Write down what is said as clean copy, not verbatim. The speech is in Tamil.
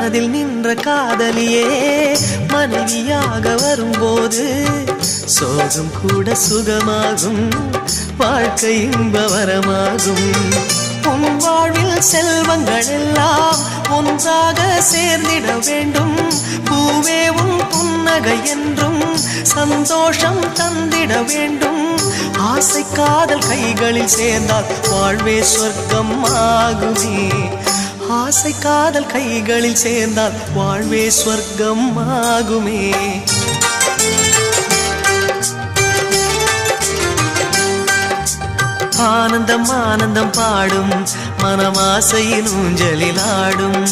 மனதில் நின்ற காதலியே மனைவியாக வரும்போது சோகம் கூட சுகமாகும், வாழ்க்கை இன்பவரமாகும். உன் வாழ்வில் செல்வங்கள் எல்லாம் ஒன்றாக சேர்ந்திட வேண்டும். பூவே உன் புன்னகை என்றும் சந்தோஷம் தந்திட வேண்டும். ஆசை காதல் கைகளில் சேர்ந்தால் வாழ்வே சொர்க்கம் ஆகுமே. ஆசை காதல் கைகளில் சேர்ந்தால் வாழ்வே சொர்க்கம் ஆகுமே. ஆனந்தம் ஆனந்தம் பாடும் மனமாசையின் ஊஞ்சலில் ஆடும்.